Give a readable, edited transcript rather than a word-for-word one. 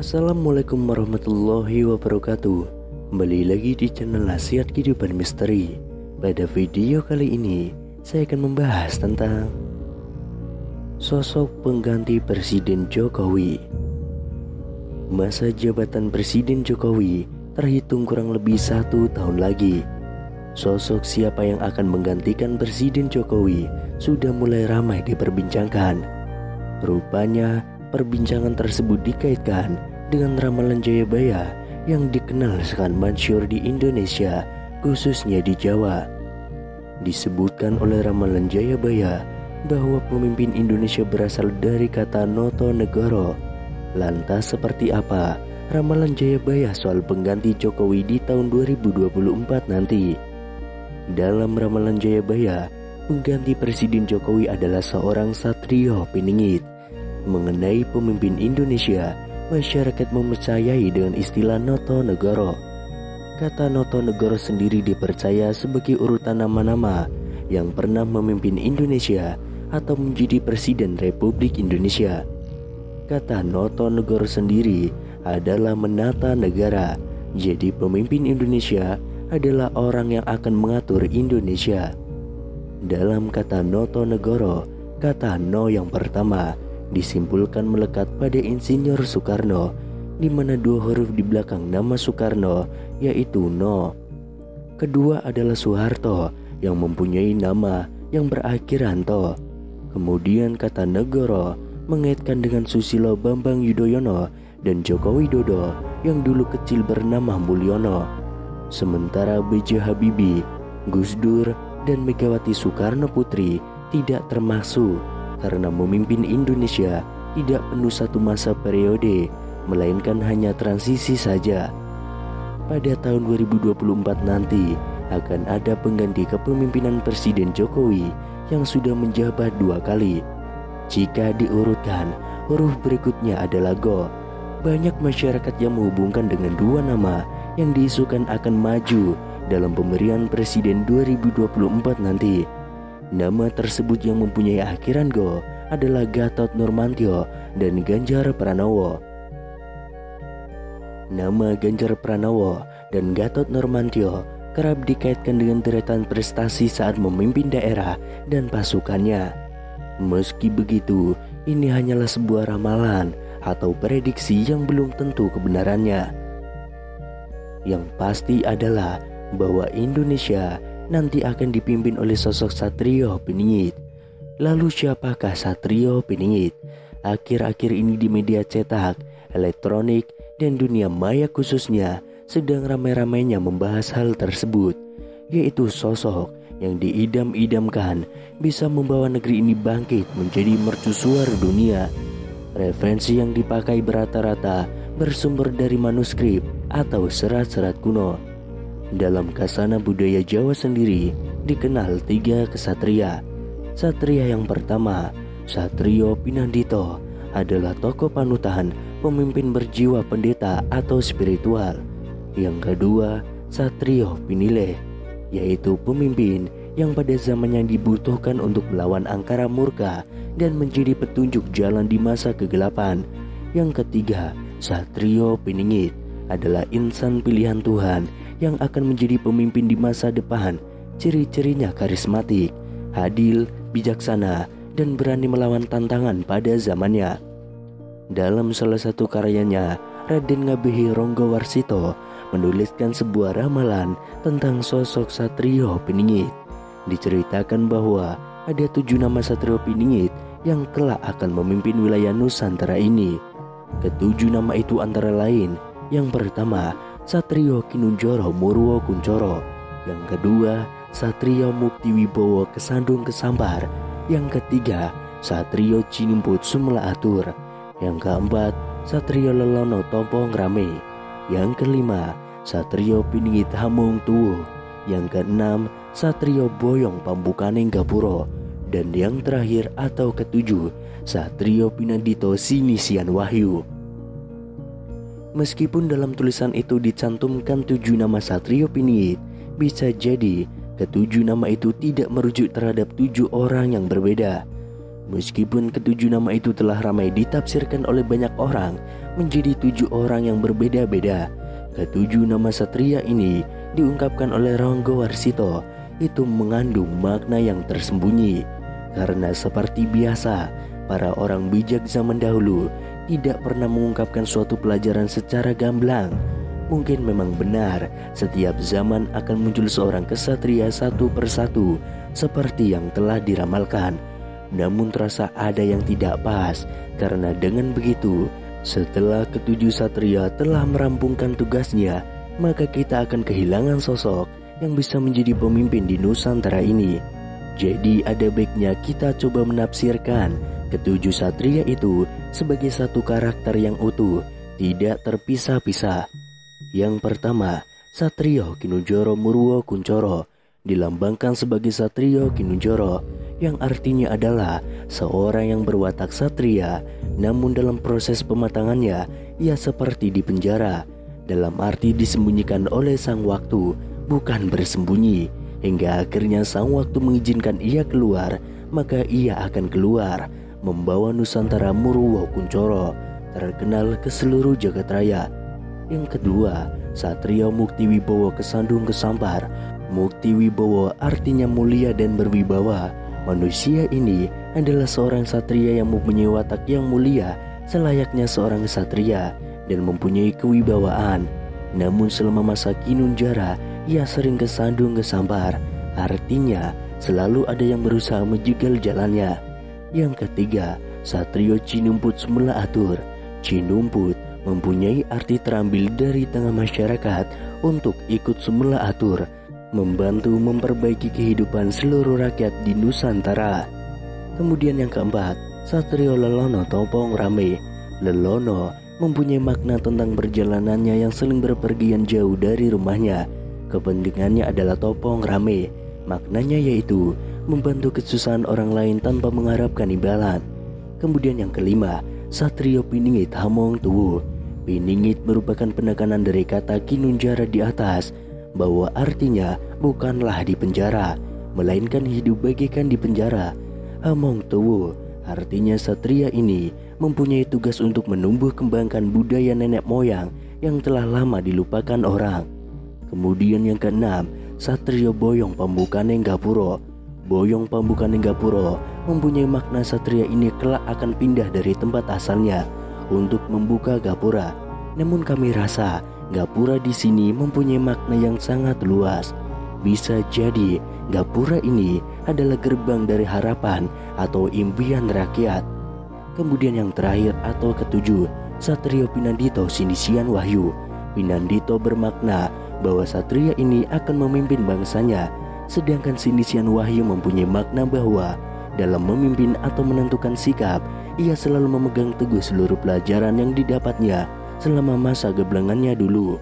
Assalamualaikum warahmatullahi wabarakatuh. Kembali lagi di channel Nasihat Kehidupan Misteri. Pada video kali ini saya akan membahas tentang sosok pengganti Presiden Jokowi. Masa jabatan Presiden Jokowi terhitung kurang lebih 1 tahun lagi. Sosok siapa yang akan menggantikan Presiden Jokowi sudah mulai ramai diperbincangkan. Rupanya perbincangan tersebut dikaitkan dengan ramalan Jayabaya yang dikenal sangat masyhur di Indonesia, khususnya di Jawa. Disebutkan oleh ramalan Jayabaya bahwa pemimpin Indonesia berasal dari kata Noto Negoro. Lantas seperti apa ramalan Jayabaya soal pengganti Jokowi di tahun 2024 nanti? Dalam ramalan Jayabaya, pengganti Presiden Jokowi adalah seorang Satrio Piningit. Mengenai pemimpin Indonesia, masyarakat mempercayai dengan istilah Noto Negoro. Kata Noto Negoro sendiri dipercaya sebagai urutan nama-nama yang pernah memimpin Indonesia atau menjadi Presiden Republik Indonesia. Kata Noto Negoro sendiri adalah menata negara. Jadi pemimpin Indonesia adalah orang yang akan mengatur Indonesia. Dalam kata Noto Negoro, kata No yang pertama disimpulkan melekat pada Insinyur Soekarno, di mana 2 huruf di belakang nama Soekarno yaitu No. Kedua adalah Soeharto yang mempunyai nama yang berakhiran To. Kemudian kata Negoro mengaitkan dengan Susilo Bambang Yudhoyono dan Joko Widodo yang dulu kecil bernama Mulyono. Sementara B.J. Habibie, Gus Dur, dan Megawati Soekarno Putri tidak termasuk karena memimpin Indonesia tidak penuh 1 masa periode, melainkan hanya transisi saja. Pada tahun 2024 nanti akan ada pengganti kepemimpinan Presiden Jokowi yang sudah menjabat 2 kali. Jika diurutkan, huruf berikutnya adalah Go. Banyak masyarakat yang menghubungkan dengan 2 nama yang diisukan akan maju dalam pemberian Presiden 2024 nanti. Nama tersebut yang mempunyai akhiran Go adalah Gatot Nurmantio dan Ganjar Pranowo. Nama Ganjar Pranowo dan Gatot Nurmantio kerap dikaitkan dengan deretan prestasi saat memimpin daerah dan pasukannya. Meski begitu, ini hanyalah sebuah ramalan atau prediksi yang belum tentu kebenarannya. Yang pasti adalah bahwa Indonesia nanti akan dipimpin oleh sosok Satrio Piningit. Lalu siapakah Satrio Piningit? Akhir-akhir ini di media cetak, elektronik, dan dunia maya khususnya sedang ramai-ramainya membahas hal tersebut, yaitu sosok yang diidam-idamkan bisa membawa negeri ini bangkit menjadi mercusuar dunia. Referensi yang dipakai berata-rata bersumber dari manuskrip atau serat-serat kuno. Dalam kasana budaya Jawa sendiri dikenal 3 kesatria. Satria yang pertama, Satrio Pinandito, adalah tokoh panutan, pemimpin berjiwa pendeta atau spiritual. Yang kedua, Satrio Pinileh, yaitu pemimpin yang pada zamannya dibutuhkan untuk melawan angkara murka dan menjadi petunjuk jalan di masa kegelapan. Yang ketiga, Satrio Piningit adalah insan pilihan Tuhan yang akan menjadi pemimpin di masa depan. Ciri-cirinya karismatik, adil, bijaksana, dan berani melawan tantangan pada zamannya. Dalam salah satu karyanya, Raden Ngabehi Ronggowarsito menuliskan sebuah ramalan tentang sosok Satrio Piningit. Diceritakan bahwa ada 7 nama Satrio Piningit yang kelak akan memimpin wilayah Nusantara ini. Ke-7 nama itu antara lain, yang pertama Satrio Kinunjoro Murwo Kuncoro, yang kedua Satrio Muktiwibowo Kesandung Kesampar, yang ketiga Satrio Cinimput Sumela Atur, yang keempat Satrio Lelono Tompo Ngrame, yang kelima Satrio Piningit Hamung Tuwo, yang keenam Satrio Boyong Pambukaning Gapuro, dan yang terakhir atau ke-7 Satrio Pinandito Sinisian Wahyu. Meskipun dalam tulisan itu dicantumkan 7 nama Satrio Piningit, bisa jadi ke-7 nama itu tidak merujuk terhadap 7 orang yang berbeda. Meskipun ke-7 nama itu telah ramai ditafsirkan oleh banyak orang, menjadi 7 orang yang berbeda-beda. Ketujuh nama satria ini diungkapkan oleh Ronggo Warsito itu mengandung makna yang tersembunyi. Karena seperti biasa, para orang bijak zaman dahulu tidak pernah mengungkapkan suatu pelajaran secara gamblang. Mungkin memang benar setiap zaman akan muncul seorang kesatria satu persatu seperti yang telah diramalkan. Namun terasa ada yang tidak pas, karena dengan begitu, setelah ketujuh satria telah merampungkan tugasnya, maka kita akan kehilangan sosok yang bisa menjadi pemimpin di Nusantara ini. Jadi ada baiknya kita coba menafsirkan ketujuh satria itu sebagai satu karakter yang utuh, tidak terpisah-pisah. Yang pertama, Satrio Kinunjoro Murwo Kuncoro dilambangkan sebagai Satrio Kinunjoro, yang artinya adalah seorang yang berwatak satria, namun dalam proses pematangannya ia seperti di penjara, dalam arti disembunyikan oleh sang waktu, bukan bersembunyi, hingga akhirnya sang waktu mengizinkan ia keluar, maka ia akan keluar membawa Nusantara Murwo Kuncoro terkenal ke seluruh jagat raya. Yang kedua, Satrio Mukti Wibowo Kesandung Kesampar. Mukti Wibowo artinya mulia dan berwibawa. Manusia ini adalah seorang satria yang mempunyai watak yang mulia selayaknya seorang satria dan mempunyai kewibawaan. Namun selama masa Kinunjara ia sering kesandung kesampar, artinya selalu ada yang berusaha menjegal jalannya. Yang ketiga, Satrio Cinumput Sumela Atur. Cinumput mempunyai arti terambil dari tengah masyarakat untuk ikut Sumela Atur, membantu memperbaiki kehidupan seluruh rakyat di Nusantara. Kemudian yang keempat, Satrio Lelono Topong Rame. Lelono mempunyai makna tentang perjalanannya yang sering berpergian jauh dari rumahnya. Kepentingannya adalah topong rame. Maknanya yaitu membantu kesusahan orang lain tanpa mengharapkan imbalan. Kemudian yang kelima, Satrio Piningit Hamong Tuwu. Piningit merupakan penekanan dari kata Kinunjara di atas, bahwa artinya bukanlah di penjara, melainkan hidup bagaikan di penjara. Hamong Tuwu artinya satria ini mempunyai tugas untuk menumbuh kembangkan budaya nenek moyang yang telah lama dilupakan orang. Kemudian yang keenam, Satrio Boyong Pambukaneng Gapuro. Boyong Pambukaneng Gapuro mempunyai makna satria ini kelak akan pindah dari tempat asalnya untuk membuka gapura. Namun kami rasa gapura di sini mempunyai makna yang sangat luas. Bisa jadi gapura ini adalah gerbang dari harapan atau impian rakyat. Kemudian yang terakhir atau ketujuh, Satrio Pinandito Sinisian Wahyu. Pinandito bermakna bahwa satria ini akan memimpin bangsanya, sedangkan Sinisian Wahyu mempunyai makna bahwa dalam memimpin atau menentukan sikap, ia selalu memegang teguh seluruh pelajaran yang didapatnya selama masa geblangannya dulu.